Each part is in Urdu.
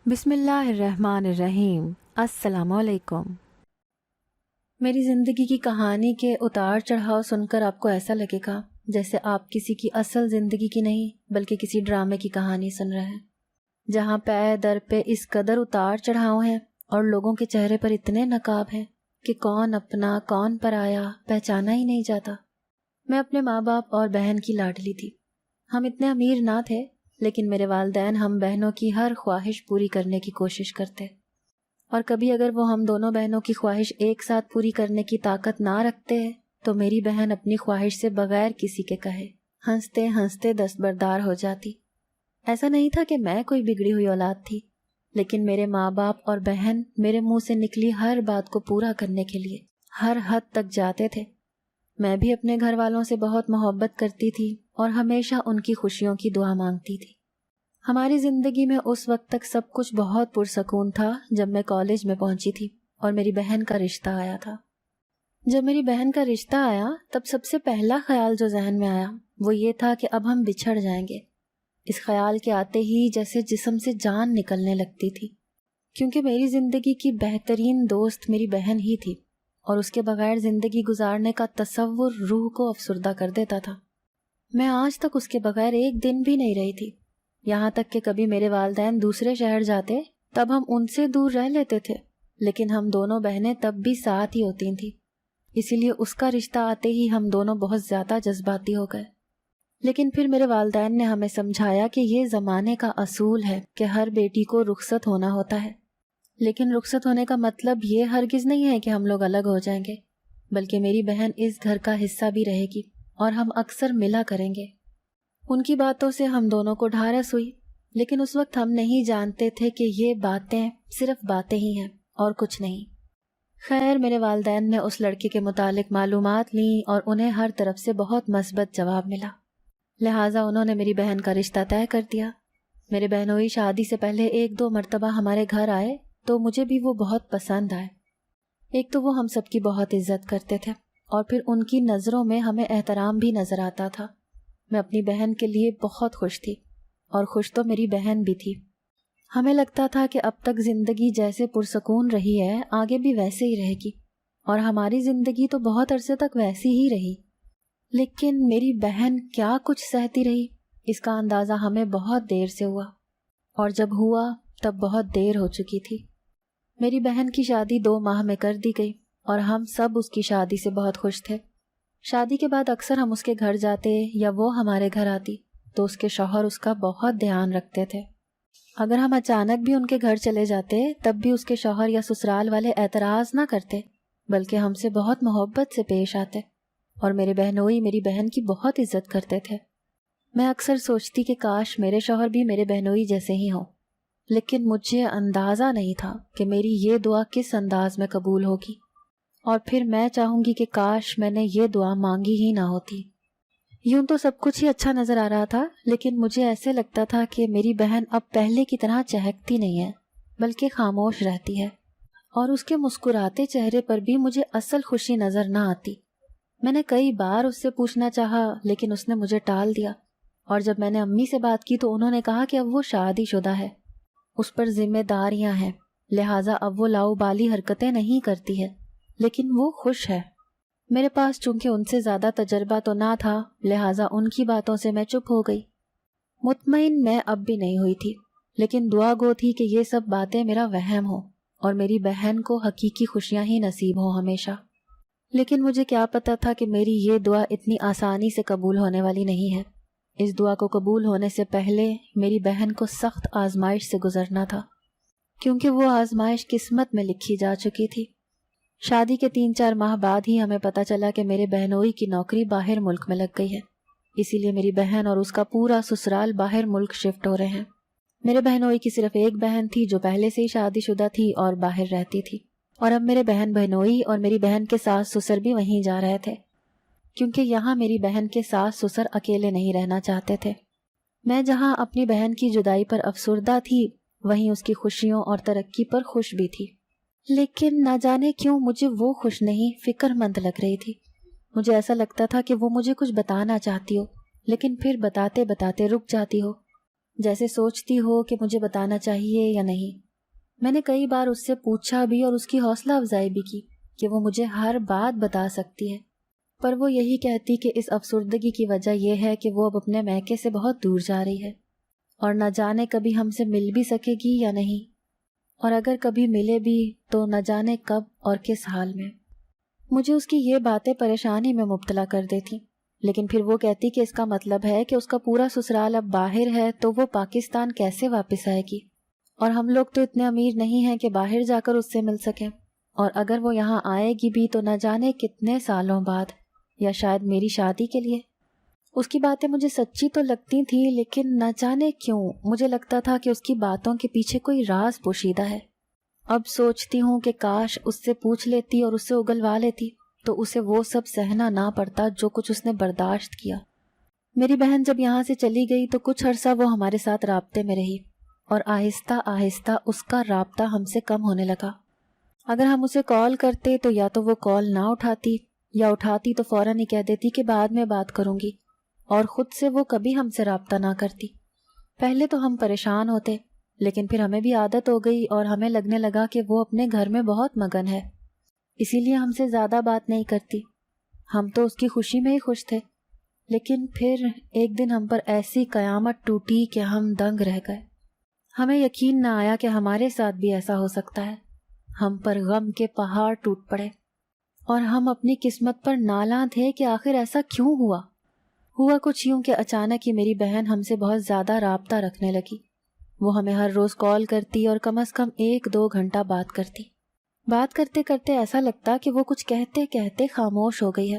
بسم اللہ الرحمن الرحیم۔ السلام علیکم۔ میری زندگی کی کہانی کے اتار چڑھاؤ سن کر آپ کو ایسا لگے گا جیسے آپ کسی کی اصل زندگی کی نہیں بلکہ کسی ڈرامے کی کہانی سن رہے ہیں، جہاں پے در پہ اس قدر اتار چڑھاؤ ہیں اور لوگوں کے چہرے پر اتنے نقاب ہیں کہ کون اپنا کون پرایا پہچانا ہی نہیں جاتا۔ میں اپنے ماں باپ اور بہن کی لاڈلی تھی۔ ہم اتنے امیر نہ تھے، لیکن میرے والدین ہم بہنوں کی ہر خواہش پوری کرنے کی کوشش کرتے، اور کبھی اگر وہ ہم دونوں بہنوں کی خواہش ایک ساتھ پوری کرنے کی طاقت نہ رکھتے تو میری بہن اپنی خواہش سے بغیر کسی کے کہے ہنستے ہنستے دستبردار ہو جاتی۔ ایسا نہیں تھا کہ میں کوئی بگڑی ہوئی اولاد تھی، لیکن میرے ماں باپ اور بہن میرے منہ سے نکلی ہر بات کو پورا کرنے کے لیے ہر حد تک جاتے تھے۔ میں بھی اپنے گھر والوں سے بہت محبت کرتی تھی اور ہمیشہ ان کی خوشیوں کی دعا مانگتی تھی۔ ہماری زندگی میں اس وقت تک سب کچھ بہت پرسکون تھا جب میں کالج میں پہنچی تھی اور میری بہن کا رشتہ آیا تھا۔ جب میری بہن کا رشتہ آیا تب سب سے پہلا خیال جو ذہن میں آیا وہ یہ تھا کہ اب ہم بچھڑ جائیں گے۔ اس خیال کے آتے ہی جیسے جسم سے جان نکلنے لگتی تھی، کیونکہ میری زندگی کی بہترین دوست میری بہن ہی تھی اور اس کے بغیر زندگی گزارنے کا تصور روح کو افسردہ کر دیتا تھا۔ میں آج تک اس کے بغیر ایک دن بھی نہیں رہی تھی، یہاں تک کہ کبھی میرے والدین دوسرے شہر جاتے تب ہم ان سے دور رہ لیتے تھے، لیکن ہم دونوں بہنیں تب بھی ساتھ ہی ہوتی تھیں۔ اسی لیے اس کا رشتہ آتے ہی ہم دونوں بہت زیادہ جذباتی ہو گئے۔ لیکن پھر میرے والدین نے ہمیں سمجھایا کہ یہ زمانے کا اصول ہے کہ ہر بیٹی کو رخصت ہونا ہوتا ہے، لیکن رخصت ہونے کا مطلب یہ ہرگز نہیں ہے کہ ہم لوگ الگ ہو جائیں گے، بلکہ میری بہن اس گھر کا حصہ بھی رہے گی اور ہم اکثر ملا کریں گے۔ ان کی باتوں سے ہم دونوں کو ڈھارس ہوئی، لیکن اس وقت ہم نہیں جانتے تھے کہ یہ باتیں صرف باتیں ہی ہیں اور کچھ نہیں۔ خیر، میرے والدین نے اس لڑکے کے متعلق معلومات لیں اور انہیں ہر طرف سے بہت مثبت جواب ملا، لہٰذا انہوں نے میری بہن کا رشتہ طے کر دیا۔ میرے بہنوئی شادی سے پہلے 1-2 مرتبہ ہمارے گھر آئے تو مجھے بھی وہ بہت پسند آئے۔ ایک تو وہ ہم سب کی بہت عزت کرتے تھے اور پھر ان کی نظروں میں ہمیں احترام بھی نظر آتا تھا۔ میں اپنی بہن کے لیے بہت خوش تھی اور خوش تو میری بہن بھی تھی۔ ہمیں لگتا تھا کہ اب تک زندگی جیسے پرسکون رہی ہے آگے بھی ویسے ہی رہے گی، اور ہماری زندگی تو بہت عرصے تک ویسی ہی رہی، لیکن میری بہن کیا کچھ سہتی رہی اس کا اندازہ ہمیں بہت دیر سے ہوا، اور جب ہوا تب بہت دیر ہو چکی تھی۔ میری بہن کی شادی 2 ماہ میں کر دی گئی اور ہم سب اس کی شادی سے بہت خوش تھے۔ شادی کے بعد اکثر ہم اس کے گھر جاتے یا وہ ہمارے گھر آتی تو اس کے شوہر اس کا بہت دھیان رکھتے تھے۔ اگر ہم اچانک بھی ان کے گھر چلے جاتے تب بھی اس کے شوہر یا سسرال والے اعتراض نہ کرتے، بلکہ ہم سے بہت محبت سے پیش آتے، اور میرے بہنوئی میری بہن کی بہت عزت کرتے تھے۔ میں اکثر سوچتی کہ کاش میرے شوہر بھی میرے بہنوئی جیسے ہی ہوں، لیکن مجھے اندازہ نہیں تھا کہ میری یہ دعا کس انداز میں قبول ہوگی، اور پھر میں چاہوں گی کہ کاش میں نے یہ دعا مانگی ہی نہ ہوتی۔ یوں تو سب کچھ ہی اچھا نظر آ رہا تھا، لیکن مجھے ایسے لگتا تھا کہ میری بہن اب پہلے کی طرح چہکتی نہیں ہے بلکہ خاموش رہتی ہے، اور اس کے مسکراتے چہرے پر بھی مجھے اصل خوشی نظر نہ آتی۔ میں نے کئی بار اس سے پوچھنا چاہا لیکن اس نے مجھے ٹال دیا، اور جب میں نے امی سے بات کی تو انہوں نے کہا کہ اب وہ شادی شدہ ہے، اس پر ذمہ داریاں ہیں، لہٰذا اب وہ لاؤبالی حرکتیں نہیں کرتی ہے، لیکن وہ خوش ہے۔ میرے پاس چونکہ ان سے زیادہ تجربہ تو نہ تھا، لہٰذا ان کی باتوں سے میں چپ ہو گئی۔ مطمئن میں اب بھی نہیں ہوئی تھی، لیکن دعا گو تھی کہ یہ سب باتیں میرا وہم ہو اور میری بہن کو حقیقی خوشیاں ہی نصیب ہوں ہمیشہ۔ لیکن مجھے کیا پتا تھا کہ میری یہ دعا اتنی آسانی سے قبول ہونے والی نہیں ہے۔ اس دعا کو قبول ہونے سے پہلے میری بہن کو سخت آزمائش سے گزرنا تھا، کیونکہ وہ آزمائش قسمت میں لکھی جا چکی تھی۔ شادی کے 3-4 ماہ بعد ہی ہمیں پتہ چلا کہ میرے بہنوئی کی نوکری باہر ملک میں لگ گئی ہے، اسی لیے میری بہن اور اس کا پورا سسرال باہر ملک شفٹ ہو رہے ہیں۔ میرے بہنوئی کی صرف ایک بہن تھی جو پہلے سے ہی شادی شدہ تھی اور باہر رہتی تھی، اور اب میرے بہن بہنوئی اور میری بہن کے ساس سسر بھی وہیں جا رہے تھے، کیونکہ یہاں میری بہن کے ساس سسر اکیلے نہیں رہنا چاہتے تھے۔ میں جہاں اپنی بہن کی جدائی پر افسردہ تھی، وہیں اس کی خوشیوں اور ترقی پر خوش بھی تھی، لیکن نہ جانے کیوں مجھے وہ خوش نہیں فکر مند لگ رہی تھی۔ مجھے ایسا لگتا تھا کہ وہ مجھے کچھ بتانا چاہتی ہو، لیکن پھر بتاتے بتاتے رک جاتی ہو۔ جیسے سوچتی ہو کہ مجھے بتانا چاہیے یا نہیں۔ میں نے کئی بار اس سے پوچھا بھی اور اس کی حوصلہ افزائی بھی کی کہ وہ مجھے ہر بات بتا سکتی ہے، پر وہ یہی کہتی کہ اس افسردگی کی وجہ یہ ہے کہ وہ اب اپنے میکے سے بہت دور جا رہی ہے اور نہ جانے کبھی ہم سے مل بھی سکے گی یا نہیں، اور اگر کبھی ملے بھی تو نہ جانے کب اور کس حال میں۔ مجھے اس کی یہ باتیں پریشانی میں مبتلا کر دیتی، لیکن پھر وہ کہتی کہ اس کا مطلب ہے کہ اس کا پورا سسرال اب باہر ہے تو وہ پاکستان کیسے واپس آئے گی، اور ہم لوگ تو اتنے امیر نہیں ہیں کہ باہر جا کر اس سے مل سکیں، اور اگر وہ یہاں آئے گی بھی تو نہ جانے کتنے سالوں بعد، یا شاید میری شادی کے لیے۔ اس کی باتیں مجھے سچی تو لگتی تھیں، لیکن نہ جانے کیوں مجھے لگتا تھا کہ اس کی باتوں کے پیچھے کوئی راز پوشیدہ ہے۔ اب سوچتی ہوں کہ کاش اس سے پوچھ لیتی اور اس سے اگلوا لیتی تو اسے وہ سب سہنا نہ پڑتا جو کچھ اس نے برداشت کیا۔ میری بہن جب یہاں سے چلی گئی تو کچھ عرصہ وہ ہمارے ساتھ رابطے میں رہی، اور آہستہ آہستہ اس کا رابطہ ہم سے کم ہونے لگا۔ اگر ہم اسے کال کرتے تو یا تو وہ کال نہ اٹھاتی، یا اٹھاتی تو فوراً ہی کہہ دیتی کہ بعد میں بات کروں گی، اور خود سے وہ کبھی ہم سے رابطہ نہ کرتی۔ پہلے تو ہم پریشان ہوتے، لیکن پھر ہمیں بھی عادت ہو گئی اور ہمیں لگنے لگا کہ وہ اپنے گھر میں بہت مگن ہے، اسی لیے ہم سے زیادہ بات نہیں کرتی۔ ہم تو اس کی خوشی میں ہی خوش تھے، لیکن پھر ایک دن ہم پر ایسی قیامت ٹوٹی کہ ہم دنگ رہ گئے۔ ہمیں یقین نہ آیا کہ ہمارے ساتھ بھی ایسا ہو سکتا ہے۔ ہم پر غم کے پہاڑ ٹوٹ پڑے، اور ہم اپنی قسمت پر نالاں تھے کہ آخر ایسا کیوں ہوا۔ ہوا کچھ یوں کہ اچانک ہی میری بہن ہم سے بہت زیادہ رابطہ رکھنے لگی۔ وہ ہمیں ہر روز کال کرتی اور کم از کم 1-2 گھنٹہ بات کرتی۔ بات کرتے کرتے ایسا لگتا کہ وہ کچھ کہتے کہتے خاموش ہو گئی ہے،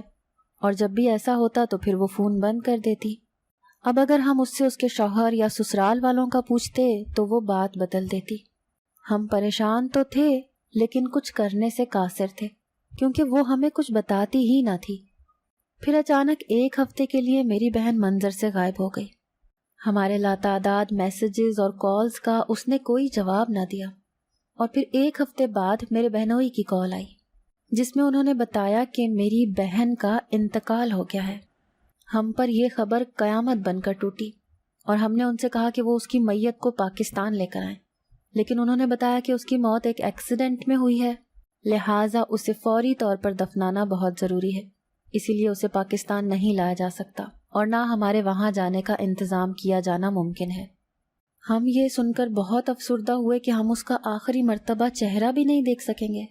اور جب بھی ایسا ہوتا تو پھر وہ فون بند کر دیتی۔ اب اگر ہم اس سے اس کے شوہر یا سسرال والوں کا پوچھتے تو وہ بات بدل دیتی۔ ہم پریشان تو تھے، لیکن کچھ کرنے سے قاصر تھے، کیونکہ وہ ہمیں کچھ بتاتی ہی نہ تھی۔ پھر اچانک 1 ہفتے کے لیے میری بہن منظر سے غائب ہو گئی۔ ہمارے لاتعداد میسیجز اور کالز کا اس نے کوئی جواب نہ دیا، اور پھر 1 ہفتے بعد میرے بہنوئی کی کال آئی، جس میں انہوں نے بتایا کہ میری بہن کا انتقال ہو گیا ہے۔ ہم پر یہ خبر قیامت بن کر ٹوٹی، اور ہم نے ان سے کہا کہ وہ اس کی میت کو پاکستان لے کر آئیں، لیکن انہوں نے بتایا کہ اس کی موت ایک ایکسیڈنٹ میں ہوئی ہے، لہٰذا اسے فوری طور پر دفنانا بہت ضروری ہے، اسی لیے اسے پاکستان نہیں لایا جا سکتا، اور نہ ہمارے وہاں جانے کا انتظام کیا جانا ممکن ہے۔ ہم یہ سن کر بہت افسردہ ہوئے کہ ہم اس کا آخری مرتبہ چہرہ بھی نہیں دیکھ سکیں گے،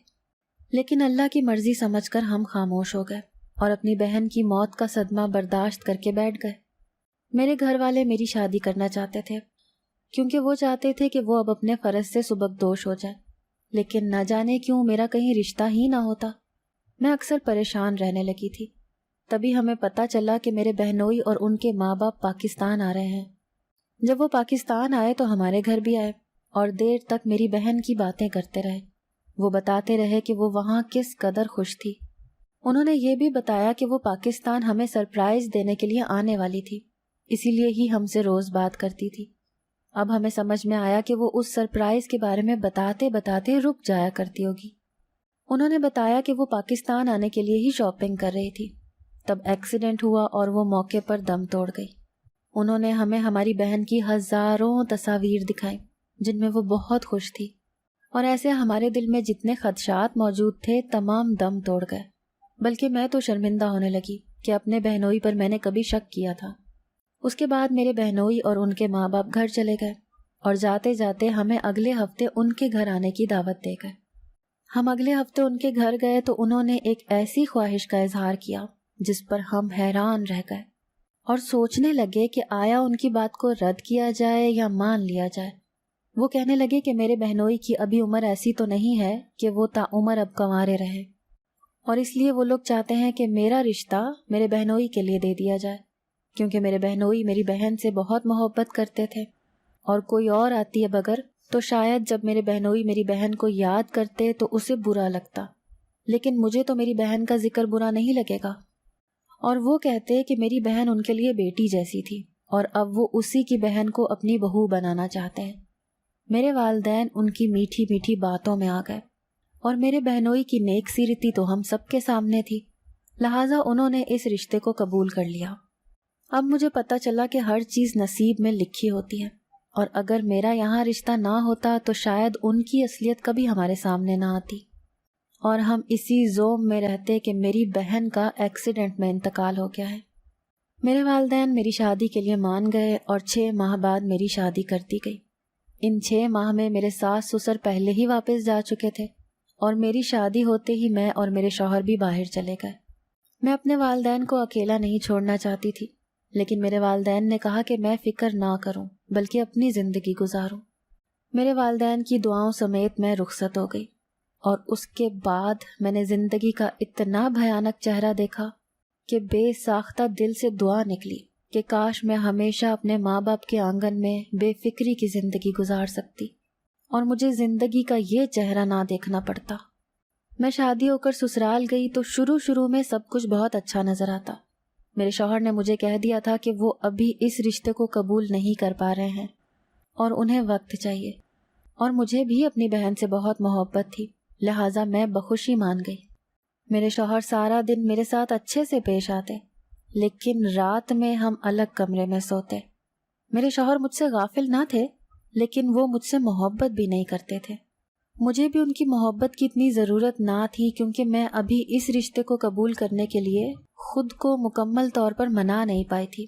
لیکن اللہ کی مرضی سمجھ کر ہم خاموش ہو گئے اور اپنی بہن کی موت کا صدمہ برداشت کر کے بیٹھ گئے۔ میرے گھر والے میری شادی کرنا چاہتے تھے، کیونکہ وہ چاہتے تھے کہ وہ اب اپنے فرض سے سبکدوش ہو جائے، لیکن نہ جانے کیوں میرا کہیں رشتہ ہی نہ ہوتا۔ میں اکثر پریشان رہنے لگی تھی۔ تبھی ہمیں پتہ چلا کہ میرے بہنوئی اور ان کے ماں باپ پاکستان آ رہے ہیں۔ جب وہ پاکستان آئے تو ہمارے گھر بھی آئے، اور دیر تک میری بہن کی باتیں کرتے رہے۔ وہ بتاتے رہے کہ وہ وہاں کس قدر خوش تھی۔ انہوں نے یہ بھی بتایا کہ وہ پاکستان ہمیں سرپرائز دینے کے لیے آنے والی تھی، اسی لیے ہی ہم سے روز بات کرتی تھی۔ اب ہمیں سمجھ میں آیا کہ وہ اس سرپرائز کے بارے میں بتاتے بتاتے رک جایا کرتی ہوگی۔ انہوں نے بتایا کہ وہ پاکستان آنے کے لیے ہی شاپنگ کر رہی تھی، تب ایکسیڈنٹ ہوا اور وہ موقع پر دم توڑ گئی۔ انہوں نے ہمیں ہماری بہن کی ہزاروں تصاویر دکھائیں جن میں وہ بہت خوش تھی، اور ایسے ہمارے دل میں جتنے خدشات موجود تھے تمام دم توڑ گئے، بلکہ میں تو شرمندہ ہونے لگی کہ اپنے بہنوئی پر میں نے کبھی شک کیا تھا۔ اس کے بعد میرے بہنوئی اور ان کے ماں باپ گھر چلے گئے، اور جاتے جاتے ہمیں اگلے ہفتے ان کے گھر آنے کی دعوت دے گئے۔ ہم اگلے ہفتے ان کے گھر گئے تو انہوں نے ایک ایسی خواہش کا اظہار کیا جس پر ہم حیران رہ گئے، اور سوچنے لگے کہ آیا ان کی بات کو رد کیا جائے یا مان لیا جائے۔ وہ کہنے لگے کہ میرے بہنوئی کی ابھی عمر ایسی تو نہیں ہے کہ وہ تا عمر اب کنوارے رہیں، اور اس لیے وہ لوگ چاہتے ہیں کہ میرا رشتہ میرے بہنوئی کے لیے دے دیا جائے، کیونکہ میرے بہنوئی میری بہن سے بہت محبت کرتے تھے، اور کوئی اور آتی اب اگر تو شاید جب میرے بہنوئی میری بہن کو یاد کرتے تو اسے برا لگتا، لیکن مجھے تو میری بہن کا ذکر برا نہیں لگے گا۔ اور وہ کہتے کہ میری بہن ان کے لیے بیٹی جیسی تھی، اور اب وہ اسی کی بہن کو اپنی بہو بنانا چاہتے ہیں۔ میرے والدین ان کی میٹھی میٹھی باتوں میں آ گئے، اور میرے بہنوئی کی نیک سیرتی تو ہم سب کے سامنے تھی، لہٰذا انہوں نے اس رشتے کو قبول کر لیا۔ اب مجھے پتہ چلا کہ ہر چیز نصیب میں لکھی ہوتی ہے، اور اگر میرا یہاں رشتہ نہ ہوتا تو شاید ان کی اصلیت کبھی ہمارے سامنے نہ آتی، اور ہم اسی زوم میں رہتے کہ میری بہن کا ایکسیڈنٹ میں انتقال ہو گیا ہے۔ میرے والدین میری شادی کے لیے مان گئے اور 6 ماہ بعد میری شادی کر دی گئی۔ ان 6 ماہ میں میرے ساس سسر پہلے ہی واپس جا چکے تھے، اور میری شادی ہوتے ہی میں اور میرے شوہر بھی باہر چلے گئے۔ میں اپنے والدین کو اکیلا نہیں چھوڑنا چاہتی تھی، لیکن میرے والدین نے کہا کہ میں فکر نہ کروں بلکہ اپنی زندگی گزاروں۔ میرے والدین کی دعاؤں سمیت میں رخصت ہو گئی، اور اس کے بعد میں نے زندگی کا اتنا بھیانک چہرہ دیکھا کہ بے ساختہ دل سے دعا نکلی کہ کاش میں ہمیشہ اپنے ماں باپ کے آنگن میں بے فکری کی زندگی گزار سکتی اور مجھے زندگی کا یہ چہرہ نہ دیکھنا پڑتا۔ میں شادی ہو کر سسرال گئی تو شروع میں سب کچھ بہت اچھا نظر آتا۔ میرے شوہر نے مجھے کہہ دیا تھا کہ وہ ابھی اس رشتے کو قبول نہیں کر پا رہے ہیں اور انہیں وقت چاہیے، اور مجھے بھی اپنی بہن سے بہت محبت تھی، لہٰذا میں بخوشی مان گئی۔ میرے شوہر سارا دن میرے ساتھ اچھے سے پیش آتے، لیکن رات میں ہم الگ کمرے میں سوتے۔ میرے شوہر مجھ سے غافل نہ تھے، لیکن وہ مجھ سے محبت بھی نہیں کرتے تھے۔ مجھے بھی ان کی محبت کی اتنی ضرورت نہ تھی، کیونکہ میں ابھی اس رشتے کو قبول کرنے کے لیے خود کو مکمل طور پر منا نہیں پائی تھی،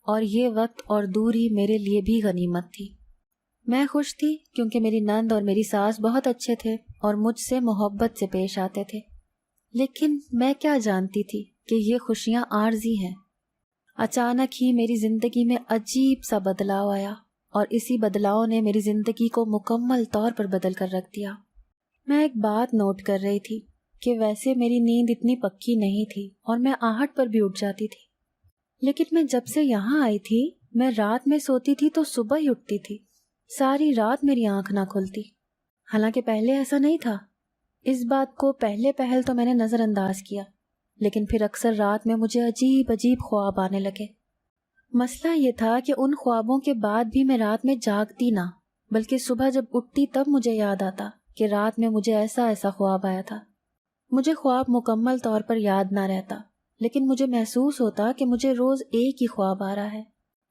اور یہ وقت اور دوری میرے لیے بھی غنیمت تھی۔ میں خوش تھی کیونکہ میری نند اور میری ساس بہت اچھے تھے اور مجھ سے محبت سے پیش آتے تھے، لیکن میں کیا جانتی تھی کہ یہ خوشیاں عارضی ہیں۔ اچانک ہی میری زندگی میں عجیب سا بدلاؤ آیا، اور اسی بدلاؤ نے میری زندگی کو مکمل طور پر بدل کر رکھ دیا۔ میں ایک بات نوٹ کر رہی تھی کہ ویسے میری نیند اتنی پکی نہیں تھی اور میں آہٹ پر بھی اٹھ جاتی تھی، لیکن میں جب سے یہاں آئی تھی میں رات میں سوتی تھی تو صبح ہی اٹھتی تھی، ساری رات میری آنکھ نہ کھلتی، حالانکہ پہلے ایسا نہیں تھا۔ اس بات کو پہلے پہل تو میں نے نظر انداز کیا، لیکن پھر اکثر رات میں مجھے عجیب خواب آنے لگے۔ مسئلہ یہ تھا کہ ان خوابوں کے بعد بھی میں رات میں جاگتی نہ، بلکہ صبح جب اٹھتی تب مجھے یاد آتا کہ رات میں مجھے ایسا خواب آیا تھا۔ مجھے خواب مکمل طور پر یاد نہ رہتا، لیکن مجھے محسوس ہوتا کہ مجھے روز ایک ہی خواب آ رہا ہے۔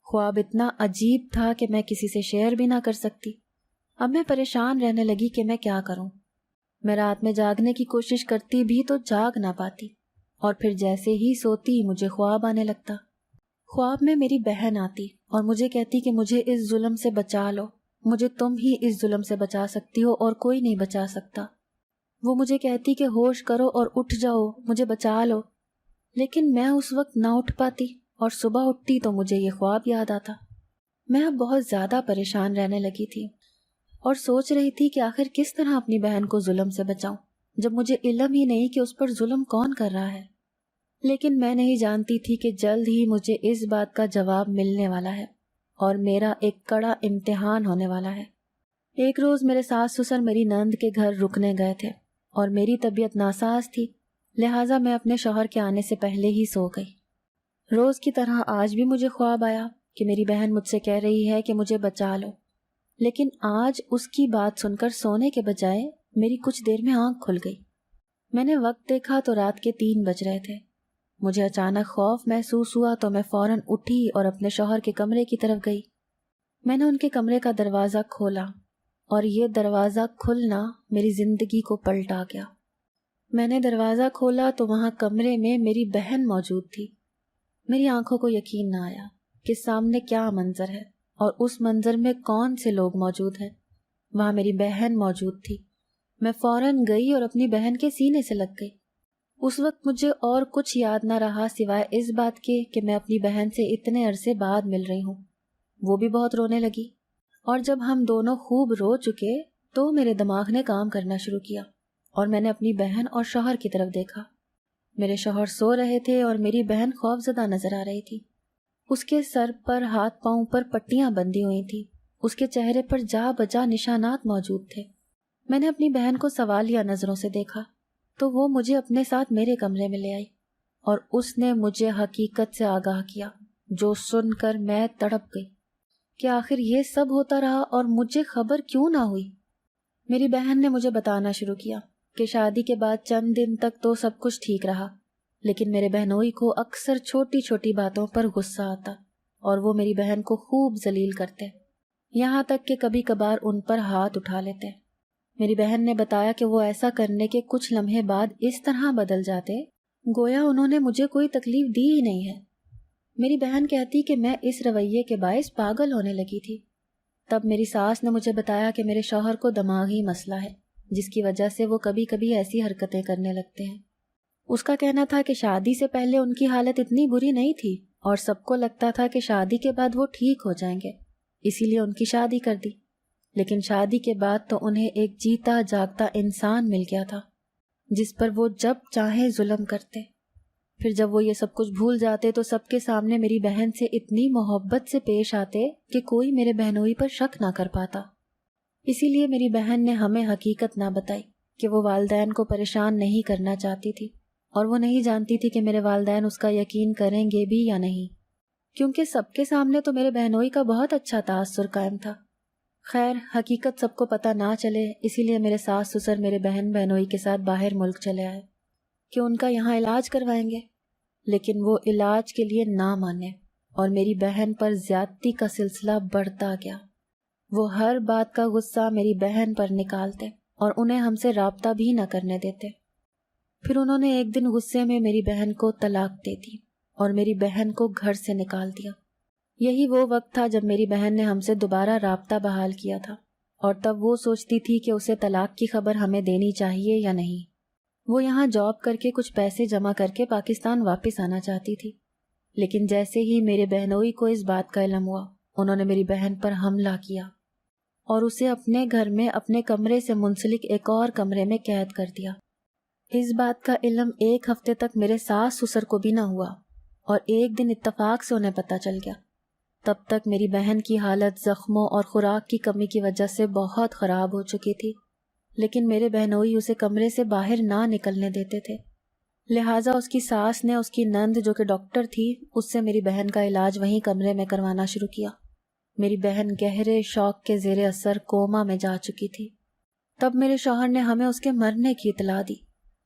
خواب اتنا عجیب تھا کہ میں کسی سے شیئر بھی نہ کر سکتی۔ اب میں پریشان رہنے لگی کہ میں کیا کروں۔ میں رات میں جاگنے کی کوشش کرتی بھی تو جاگ نہ پاتی، اور پھر جیسے ہی سوتی مجھے خواب آنے لگتا۔ خواب میں میری بہن آتی اور مجھے کہتی کہ مجھے اس ظلم سے بچا لو، مجھے تم ہی اس ظلم سے بچا سکتی ہو اور کوئی نہیں بچا سکتا۔ وہ مجھے کہتی کہ ہوش کرو اور اٹھ جاؤ، مجھے بچا لو، لیکن میں اس وقت نہ اٹھ پاتی، اور صبح اٹھتی تو مجھے یہ خواب یاد آتا۔ میں اب بہت زیادہ پریشان رہنے لگی تھی اور سوچ رہی تھی کہ آخر کس طرح اپنی بہن کو ظلم سے بچاؤں، جب مجھے علم ہی نہیں کہ اس پر ظلم کون کر رہا ہے۔ لیکن میں نہیں جانتی تھی کہ جلد ہی مجھے اس بات کا جواب ملنے والا ہے، اور میرا ایک کڑا امتحان ہونے والا ہے۔ ایک روز میرے ساس سسر میری نند کے گھر رکنے گئے تھے، اور میری طبیعت ناساز تھی، لہٰذا میں اپنے شوہر کے آنے سے پہلے ہی سو گئی۔ روز کی طرح آج بھی مجھے خواب آیا کہ میری بہن مجھ سے کہہ رہی ہے کہ مجھے بچا لو، لیکن آج اس کی بات سن کر سونے کے بجائے میری کچھ دیر میں آنکھ کھل گئی۔ میں نے وقت دیکھا تو رات کے 3 بج رہے تھے۔ مجھے اچانک خوف محسوس ہوا تو میں فوراً اٹھی اور اپنے شوہر کے کمرے کی طرف گئی۔ میں نے ان کے کمرے کا دروازہ کھولا، اور یہ دروازہ کھلنا میری زندگی کو پلٹا گیا۔ میں نے دروازہ کھولا تو وہاں کمرے میں میری بہن موجود تھی۔ میری آنکھوں کو یقین نہ آیا کہ سامنے کیا منظر ہے، اور اس منظر میں کون سے لوگ موجود ہیں۔ وہاں میری بہن موجود تھی۔ میں فوراً گئی اور اپنی بہن کے سینے سے لگ گئی۔ اس وقت مجھے اور کچھ یاد نہ رہا سوائے اس بات کے کہ میں اپنی بہن سے اتنے عرصے بعد مل رہی ہوں۔ وہ بھی بہت رونے لگی، اور جب ہم دونوں خوب رو چکے تو میرے دماغ نے کام کرنا شروع کیا، اور میں نے اپنی بہن اور شوہر کی طرف دیکھا۔ میرے شوہر سو رہے تھے اور میری بہن خوفزدہ نظر آ رہی تھی۔ اس کے سر پر ہاتھ پاؤں پر پٹیاں بندھی ہوئی تھیں، اس کے چہرے پر جا بجا نشانات موجود تھے۔ میں نے اپنی بہن کو سوالیہ نظروں سے دیکھا تو وہ مجھے اپنے ساتھ میرے کمرے میں لے آئی، اور اس نے مجھے حقیقت سے آگاہ کیا، جو سن کر میں تڑپ گئی کہ آخر یہ سب ہوتا رہا اور مجھے خبر کیوں نہ ہوئی۔ میری بہن نے مجھے بتانا شروع کیا کہ شادی کے بعد چند دن تک تو سب کچھ ٹھیک رہا، لیکن میرے بہنوئی کو اکثر چھوٹی چھوٹی باتوں پر غصہ آتا، اور وہ میری بہن کو خوب ذلیل کرتے۔ یہاں تک کہ کبھی کبھار ان پر ہاتھ اٹھا لیتے۔ میری بہن نے بتایا کہ وہ ایسا کرنے کے کچھ لمحے بعد اس طرح بدل جاتے گویا انہوں نے مجھے کوئی تکلیف دی ہی نہیں ہے۔ میری بہن کہتی کہ میں اس رویے کے باعث پاگل ہونے لگی تھی۔ تب میری ساس نے مجھے بتایا کہ میرے شوہر کو دماغی مسئلہ ہے، جس کی وجہ سے وہ کبھی کبھی ایسی حرکتیں کرنے لگتے ہیں۔ اس کا کہنا تھا کہ شادی سے پہلے ان کی حالت اتنی بری نہیں تھی اور سب کو لگتا تھا کہ شادی کے بعد وہ ٹھیک ہو جائیں گے، اسی لیے ان کی شادی کر دی۔ لیکن شادی کے بعد تو انہیں ایک جیتا جاگتا انسان مل گیا تھا جس پر وہ جب چاہے ظلم کرتے۔ پھر جب وہ یہ سب کچھ بھول جاتے تو سب کے سامنے میری بہن سے اتنی محبت سے پیش آتے کہ کوئی میرے بہنوئی پر شک نہ کر پاتا۔ اسی لیے میری بہن نے ہمیں حقیقت نہ بتائی کہ وہ والدین کو پریشان نہیں کرنا چاہتی تھی، اور وہ نہیں جانتی تھی کہ میرے والدین اس کا یقین کریں گے بھی یا نہیں، کیونکہ سب کے سامنے تو میرے بہنوئی کا بہت اچھا تاثر قائم تھا۔ خیر، حقیقت سب کو پتہ نہ چلے، اسی لیے میرے ساس سسر میرے بہن بہنوئی کے ساتھ باہر ملک چلے آئے کہ ان کا یہاں علاج کروائیں گے، لیکن وہ علاج کے لیے نہ مانے اور میری بہن پر زیادتی کا سلسلہ بڑھتا گیا۔ وہ ہر بات کا غصہ میری بہن پر نکالتے اور انہیں ہم سے رابطہ بھی نہ کرنے دیتے۔ پھر انہوں نے ایک دن غصے میں میری بہن کو طلاق دے دی اور میری بہن کو گھر سے نکال دیا۔ یہی وہ وقت تھا جب میری بہن نے ہم سے دوبارہ رابطہ بحال کیا تھا، اور تب وہ سوچتی تھی کہ اسے طلاق کی خبر ہمیں دینی چاہیے یا نہیں۔ وہ یہاں جاب کر کے کچھ پیسے جمع کر کے پاکستان واپس آنا چاہتی تھی، لیکن جیسے ہی میرے بہنوئی کو اس بات کا علم ہوا، انہوں نے میری بہن پر حملہ کیا اور اسے اپنے گھر میں اپنے کمرے سے منسلک ایک اور کمرے میں قید کر دیا۔ اس بات کا علم ایک ہفتے تک میرے ساس سسر کو بھی نہ ہوا، اور ایک دن اتفاق سے انہیں پتہ چل گیا۔ تب تک میری بہن کی حالت زخموں اور خوراک کی کمی کی وجہ سے بہت خراب ہو چکی تھی، لیکن میرے بہنوئی اسے کمرے سے باہر نہ نکلنے دیتے تھے، لہٰذا اس کی ساس نے اس کی نند جو کہ ڈاکٹر تھی اس سے میری بہن کا علاج وہیں کمرے میں کروانا شروع کیا۔ میری بہن گہرے شوق کے زیر اثر کوما میں جا چکی تھی۔ تب میرے شوہر نے ہمیں اس کے مرنے کی اطلاع دی،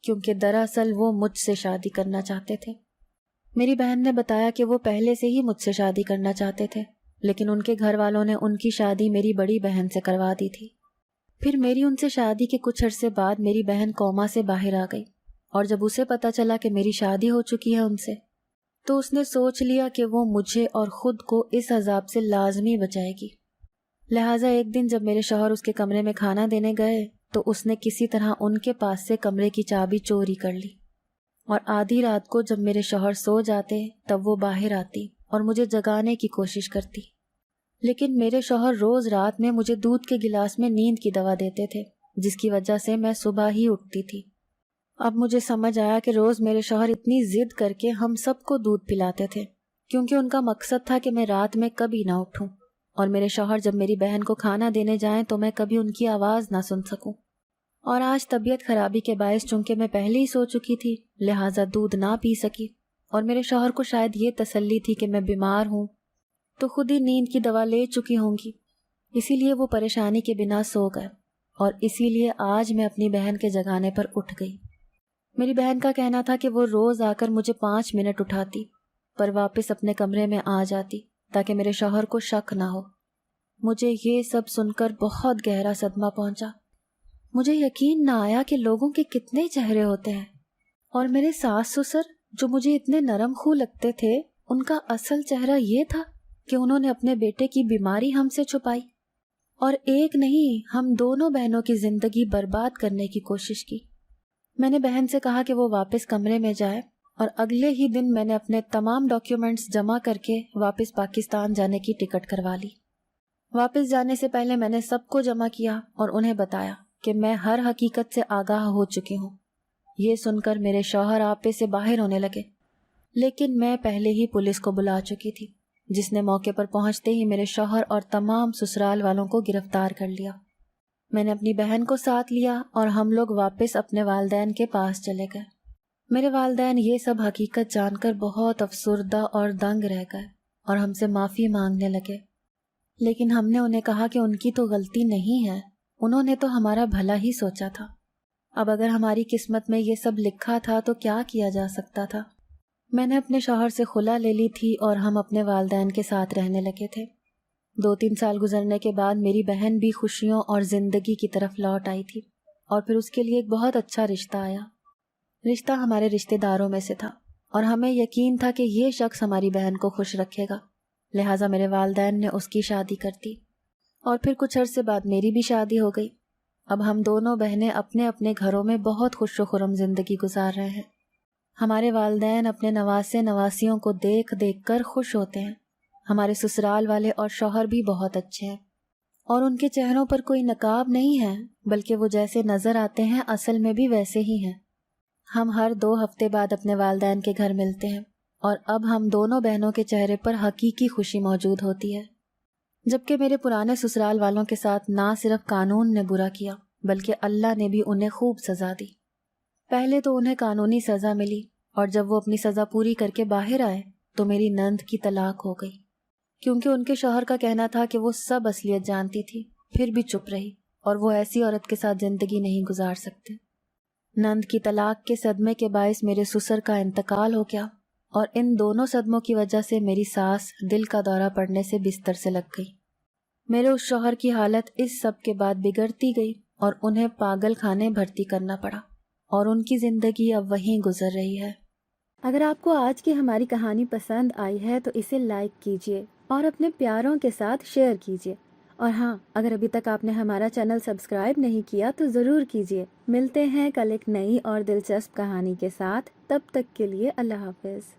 کیونکہ دراصل وہ مجھ سے شادی کرنا چاہتے تھے۔ میری بہن نے بتایا کہ وہ پہلے سے ہی مجھ سے شادی کرنا چاہتے تھے، لیکن ان کے گھر والوں نے ان کی شادی میری بڑی بہن سے کروا دی تھی۔ پھر میری ان سے شادی کے کچھ عرصے بعد میری بہن کوما سے باہر آ گئی، اور جب اسے پتہ چلا کہ میری شادی ہو چکی ہے ان سے، تو اس نے سوچ لیا کہ وہ مجھے اور خود کو اس عذاب سے لازمی بچائے گی۔ لہٰذا ایک دن جب میرے شوہر اس کے کمرے میں کھانا دینے گئے تو اس نے کسی طرح ان کے پاس سے کمرے کی چابی چوری کر لی، اور آدھی رات کو جب میرے شوہر سو جاتے تب وہ باہر آتی اور مجھے جگانے کی کوشش کرتی، لیکن میرے شوہر روز رات میں مجھے دودھ کے گلاس میں نیند کی دوا دیتے تھے، جس کی وجہ سے میں صبح ہی اٹھتی تھی۔ اب مجھے سمجھ آیا کہ روز میرے شوہر اتنی ضد کر کے ہم سب کو دودھ پلاتے تھے، کیونکہ ان کا مقصد تھا کہ میں رات میں کبھی نہ اٹھوں، اور میرے شوہر جب میری بہن کو کھانا دینے جائیں تو میں کبھی ان کی آواز نہ سن سکوں۔ اور آج طبیعت خرابی کے باعث چونکہ میں پہلے ہی سو چکی تھی، لہٰذا دودھ نہ پی سکی، اور میرے شوہر کو شاید یہ تسلی تھی کہ میں بیمار ہوں تو خود ہی نیند کی دوا لے چکی ہوں گی، اسی لیے وہ پریشانی کے بنا سو گئے، اور اسی لیے آج میں اپنی بہن کے جگانے پر اٹھ گئی۔ میری بہن کا کہنا تھا کہ وہ روز آ کر مجھے 5 منٹ اٹھاتی، پر واپس اپنے کمرے میں آ جاتی تاکہ میرے شوہر کو شک نہ ہو۔ مجھے یہ سب سن کر بہت گہرا صدمہ پہنچا۔ مجھے یقین نہ آیا کہ لوگوں کے کتنے چہرے ہوتے ہیں، اور میرے ساس سسر جو مجھے اتنے نرم خو لگتے تھے، ان کا اصل چہرہ یہ تھا کہ انہوں نے اپنے بیٹے کی بیماری ہم سے چھپائی، اور ایک نہیں، ہم دونوں بہنوں کی زندگی برباد کرنے کی کوشش کی۔ میں نے بہن سے کہا کہ وہ واپس کمرے میں جائے، اور اگلے ہی دن میں نے اپنے تمام ڈاکیومنٹس جمع کر کے واپس پاکستان جانے کی ٹکٹ کروا لی۔ واپس جانے سے پہلے میں نے سب کو جمع کیا اور انہیں بتایا کہ میں ہر حقیقت سے آگاہ ہو چکی ہوں۔ یہ سن کر میرے شوہر آپے سے باہر ہونے لگے، لیکن میں پہلے ہی پولیس کو بلا چکی تھی، جس نے موقع پر پہنچتے ہی میرے شوہر اور تمام سسرال والوں کو گرفتار کر لیا۔ میں نے اپنی بہن کو ساتھ لیا اور ہم لوگ واپس اپنے والدین کے پاس چلے گئے۔ میرے والدین یہ سب حقیقت جان کر بہت افسردہ اور دنگ رہ گئے اور ہم سے معافی مانگنے لگے، لیکن ہم نے انہیں کہا کہ ان کی تو غلطی نہیں ہے، انہوں نے تو ہمارا بھلا ہی سوچا تھا۔ اب اگر ہماری قسمت میں یہ سب لکھا تھا تو کیا کیا جا سکتا تھا۔ میں نے اپنے شوہر سے خلا لے لی تھی اور ہم اپنے والدین کے ساتھ رہنے لگے تھے۔ 2-3 سال گزرنے کے بعد میری بہن بھی خوشیوں اور زندگی کی طرف لوٹ آئی تھی، اور پھر اس کے لیے ایک بہت اچھا رشتہ آیا۔ رشتہ ہمارے رشتہ داروں میں سے تھا، اور ہمیں یقین تھا کہ یہ شخص ہماری بہن کو خوش رکھے گا، لہٰذا میرے والدین نے اس کی شادی کر دی، اور پھر کچھ عرصے بعد میری بھی شادی ہو گئی۔ اب ہم دونوں بہنیں اپنے اپنے گھروں میں بہت خوش و خرم زندگی گزار رہے ہیں۔ ہمارے والدین اپنے نواسے نواسیوں کو دیکھ دیکھ کر خوش ہوتے ہیں۔ ہمارے سسرال والے اور شوہر بھی بہت اچھے ہیں، اور ان کے چہروں پر کوئی نقاب نہیں ہے، بلکہ وہ جیسے نظر آتے ہیں اصل میں بھی ویسے ہی ہیں۔ ہم ہر 2 ہفتے بعد اپنے والدین کے گھر ملتے ہیں، اور اب ہم دونوں بہنوں کے چہرے پر حقیقی خوشی موجود ہوتی ہے۔ جبکہ میرے پرانے سسرال والوں کے ساتھ نہ صرف قانون نے برا کیا، بلکہ اللہ نے بھی انہیں خوب سزا دی۔ پہلے تو انہیں قانونی سزا ملی، اور جب وہ اپنی سزا پوری کر کے باہر آئے تو میری نند کی طلاق ہو گئی، کیونکہ ان کے شوہر کا کہنا تھا کہ وہ سب اصلیت جانتی تھی، پھر بھی چپ رہی، اور وہ ایسی عورت کے ساتھ زندگی نہیں گزار سکتے۔ نند کی طلاق کے صدمے کے باعث میرے سسر کا انتقال ہو گیا، اور ان دونوں صدموں کی وجہ سے میری ساس دل کا دورہ پڑنے سے بستر سے لگ گئی۔ میرے اس شوہر کی حالت اس سب کے بعد بگڑتی گئی، اور انہیں پاگل خانے بھرتی کرنا پڑا، اور ان کی زندگی اب وہیں گزر رہی ہے۔ اگر آپ کو آج کی ہماری کہانی پسند آئی ہے تو اسے لائک کیجیے اور اپنے پیاروں کے ساتھ شیئر کیجیے، اور ہاں، اگر ابھی تک آپ نے ہمارا چینل سبسکرائب نہیں کیا تو ضرور کیجیے۔ ملتے ہیں کل ایک نئی اور دلچسپ کہانی کے ساتھ، تب تک کے لیے اللہ حافظ۔